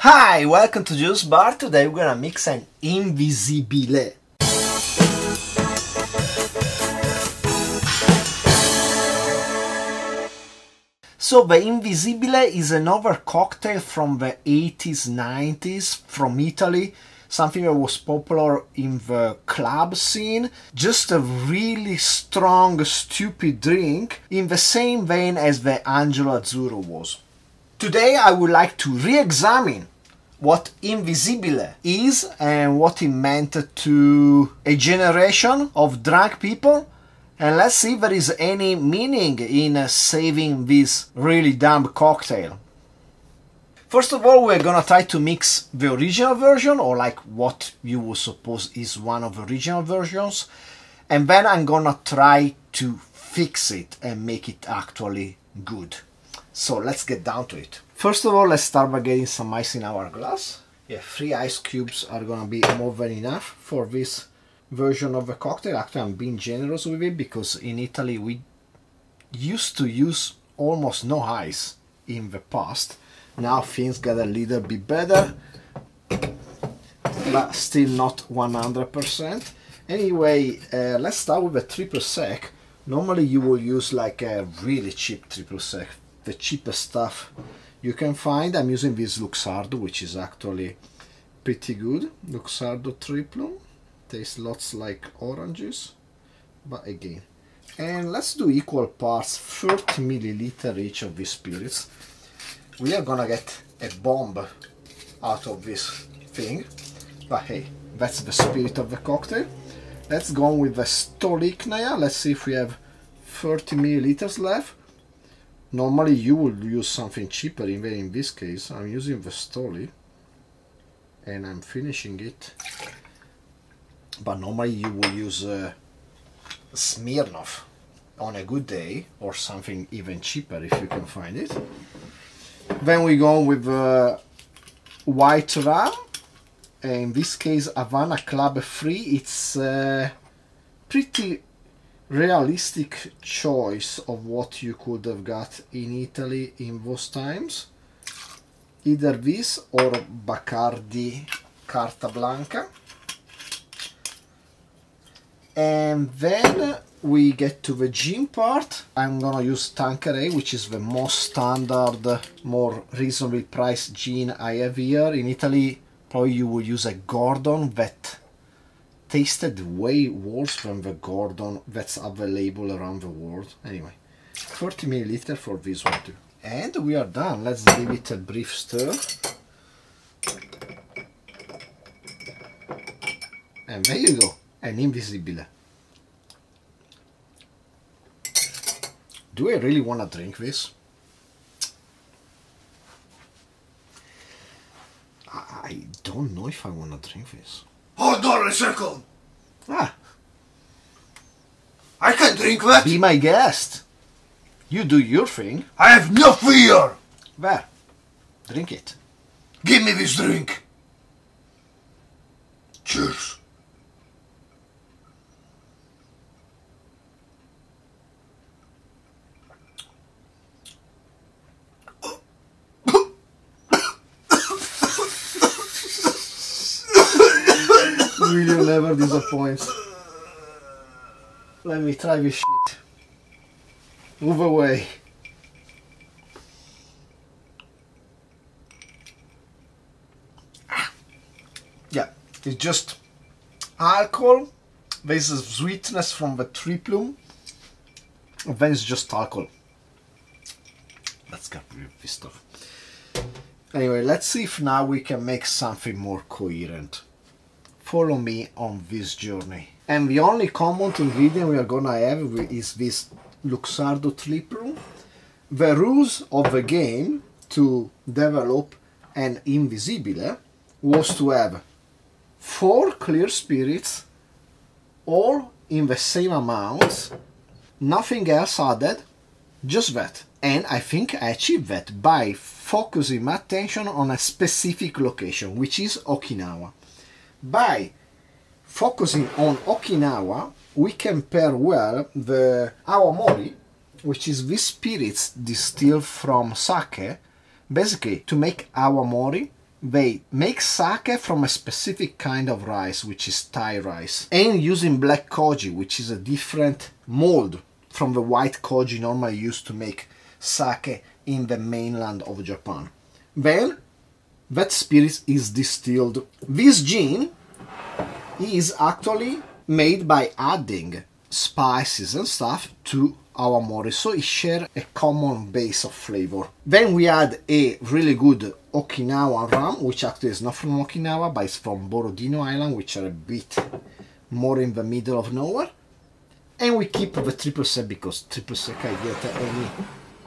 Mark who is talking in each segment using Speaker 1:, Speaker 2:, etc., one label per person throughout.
Speaker 1: Hi, welcome to Juice Bar. Today we're gonna mix an Invisibile. So the Invisibile is another cocktail from the 80s, 90s from Italy. Something that was popular in the club scene. Just a really strong, stupid drink in the same vein as the Angelo Azzurro was. Today I would like to re-examine what Invisibile is and what it meant to a generation of drunk people, and let's see if there is any meaning in saving this really dumb cocktail. First of all, we're gonna try to mix the original version, or like what you would suppose is one of the original versions, and then I'm gonna try to fix it and make it actually good. So let's get down to it. First of all, let's start by getting some ice in our glass. Yeah, 3 ice cubes are gonna be more than enough for this version of the cocktail. Actually, I'm being generous with it because in Italy we used to use almost no ice in the past. Now things get a little bit better, but still not 100%. Anyway, let's start with a triple sec. Normally you will use like a really cheap triple sec, the cheapest stuff you can find. I'm using this Luxardo, which is actually pretty good. Luxardo Triplum. Tastes lots like oranges, but again. And let's do equal parts, 30 milliliter each of these spirits. We are gonna get a bomb out of this thing, but hey, that's the spirit of the cocktail. Let's go on with the Stolichnaya. Let's see if we have 30 milliliters left. Normally you would use something cheaper, even in this case. I'm using the Stoli and I'm finishing it. But normally you will use Smirnoff on a good day, or something even cheaper if you can find it. Then we go with white rum. In this case, Havana Club Free. It's pretty realistic choice of what you could have got in Italy in those times. Either this or Bacardi Carta Blanca. And then we get to the gin part. I'm gonna use Tanqueray, which is the most standard, more reasonably priced gin I have here. In Italy, probably you will use a Gordon that tasted way worse than the Gordon that's available around the world. Anyway, 30 milliliter for this one too. And we are done. Let's give it a brief stir. And there you go, an Invisibile. Do I really want to drink this? I don't know if I want to drink this.
Speaker 2: Hold on a second!
Speaker 1: Ah,
Speaker 2: I can drink that!
Speaker 1: be my guest. You do your thing.
Speaker 2: I have no fear!
Speaker 1: There, drink it.
Speaker 2: Give me this drink! Cheers!
Speaker 1: Really never disappoints. Let me try this shit. Move away. Yeah, it's just alcohol. There's a sweetness from the Triplum. And then it's just alcohol. Let's get rid of this stuff. Anyway, let's see if now we can make something more coherent. Follow me on this journey. And the only common ingredient we are gonna have is this Luxardo Triplum. The rules of the game to develop an Invisibile was to have 4 clear spirits, all in the same amounts, nothing else added, just that. And I think I achieved that by focusing my attention on a specific location, which is Okinawa. By focusing on Okinawa, we can pair well the awamori, which is this spirits distilled from sake. Basically, to make awamori, they make sake from a specific kind of rice, which is Thai rice, and using black koji, which is a different mold from the white koji normally used to make sake in the mainland of Japan. Then that spirit is distilled. This gin is actually made by adding spices and stuff to awamori, so it shares a common base of flavor. Then we add a really good Okinawan rum, which actually is not from Okinawa, but it's from Borodino Island, which are a bit more in the middle of nowhere. And we keep the triple sec because triple sec I get any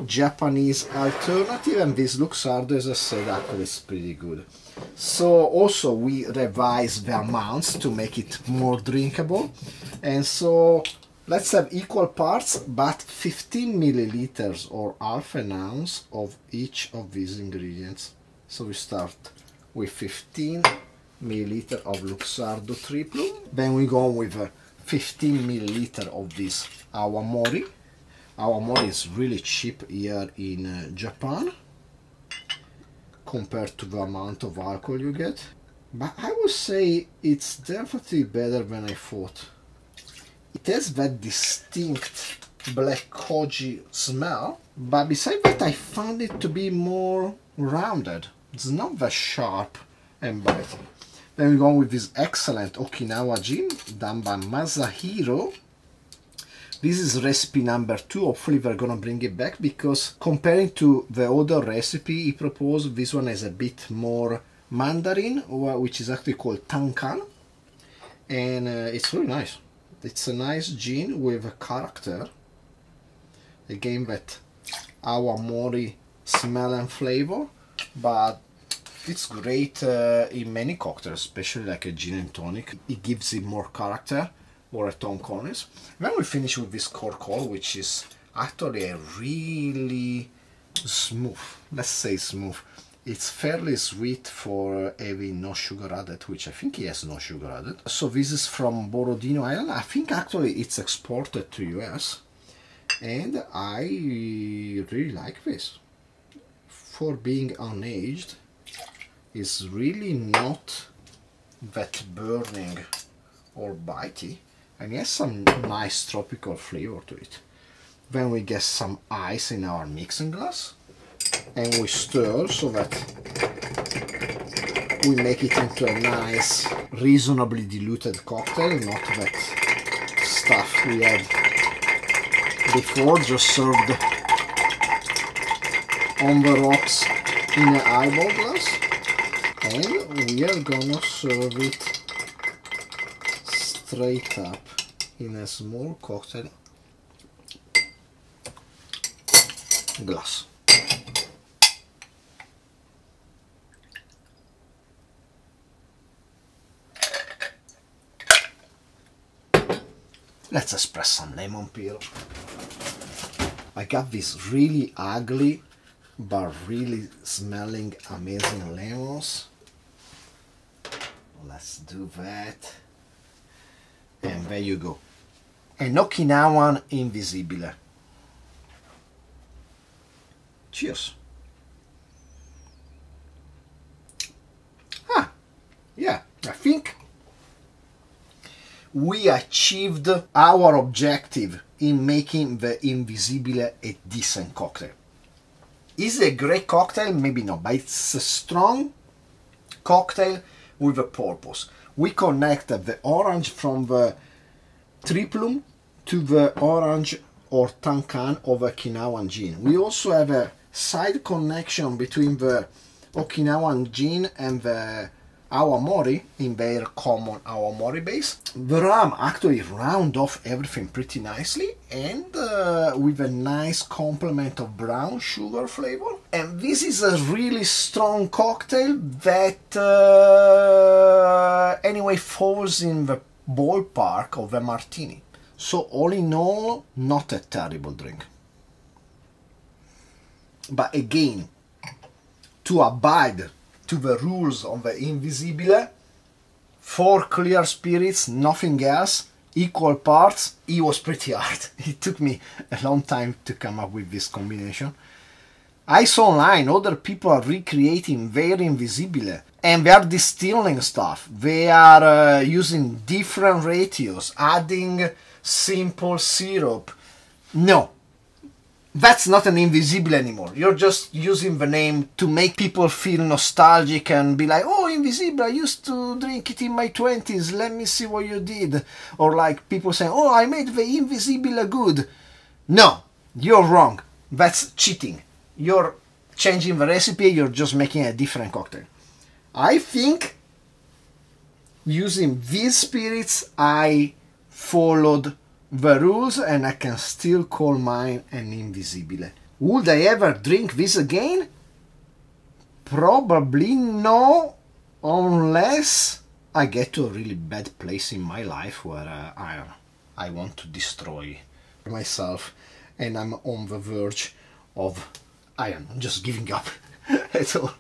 Speaker 1: Japanese alternative, and this Luxardo, as I said, actually is pretty good. So also we revise the amounts to make it more drinkable, and so let's have equal parts, but 15 milliliters or half an ounce of each of these ingredients. So we start with 15 milliliters of Luxardo Triplum, then we go with 15 milliliters of this awamori. Awamori is really cheap here in Japan compared to the amount of alcohol you get, but I would say it's definitely better than I thought. It has that distinct black koji smell, but besides that I found it to be more rounded. It's not that sharp and biting. Then we go with this excellent Okinawa gin done by Masahiro. This is recipe number 2, hopefully we're gonna bring it back, because comparing to the other recipe he proposed, this one has a bit more mandarin, which is actually called tankan, and it's really nice. It's a nice gin with a character, again that awamori smell and flavor, but it's great in many cocktails, especially like a gin and tonic. It gives it more character, or a Tom Collins. Then we finish with this Cor Cor, which is actually a really smooth, let's say smooth. It's fairly sweet for having no sugar added, which I think he has no sugar added. So this is from Borodino Island. I think actually it's exported to US, and I really like this. For being unaged, it's really not that burning or bitey, and it has some nice tropical flavor to it. Then we get some ice in our mixing glass, and we stir so that we make it into a nice, reasonably diluted cocktail, not that stuff we had before, just served on the rocks in an eyeball glass. And we are gonna serve it straight up in a small cocktail glass. Let's express some lemon peel. I got this really ugly but really smelling amazing lemons. Let's do that. And there you go. An Okinawan Invisibile. Cheers. Yeah, I think we achieved our objective in making the Invisibile a decent cocktail. Is it a great cocktail? Maybe not, but it's a strong cocktail with a purpose. We connected the orange from the Triplum to the orange or tankan of Okinawan gin. We also have a side connection between the Okinawan gin and the awamori in their common awamori base. The rum actually round off everything pretty nicely, and with a nice complement of brown sugar flavor. And this is a really strong cocktail that anyway falls in the ballpark of a martini. So all in all, not a terrible drink. But again, to abide to the rules of the Invisibile, 4 clear spirits, nothing else, equal parts. It was pretty hard. It took me a long time to come up with this combination. I saw online other people are recreating their Invisibile, and they are distilling stuff. They are using different ratios, adding simple syrup. No, that's not an Invisibile anymore. You're just using the name to make people feel nostalgic and be like, oh, Invisibile, I used to drink it in my 20s, let me see what you did. Or like people saying, oh, I made the Invisibile good. No, you're wrong. That's cheating. You're changing the recipe, you're just making a different cocktail. I think using these spirits, I followed the rules and I can still call mine an Invisibile. Would I ever drink this again? Probably no, unless I get to a really bad place in my life where I want to destroy myself and I'm on the verge of I'm just giving up at all.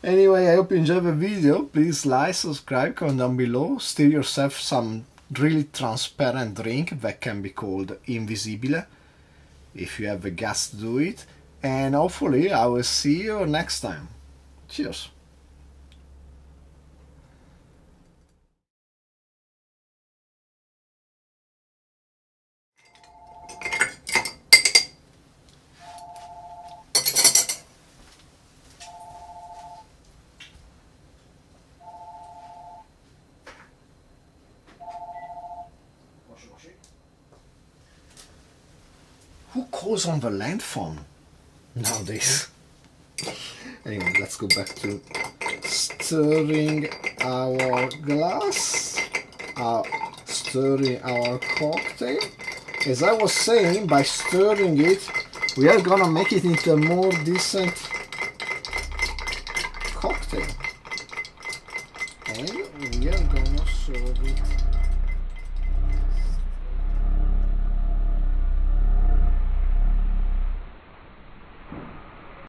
Speaker 1: Anyway, I hope you enjoyed the video. Please like, subscribe, comment down below. Steal yourself some really transparent drink that can be called Invisibile if you have the guts to do it. And hopefully I will see you next time. Cheers. Who calls on the land phone nowadays? Anyway, let's go back to stirring our glass, stirring our cocktail. As I was saying, by stirring it, we are gonna make it into a more decent cocktail. And we are gonna serve it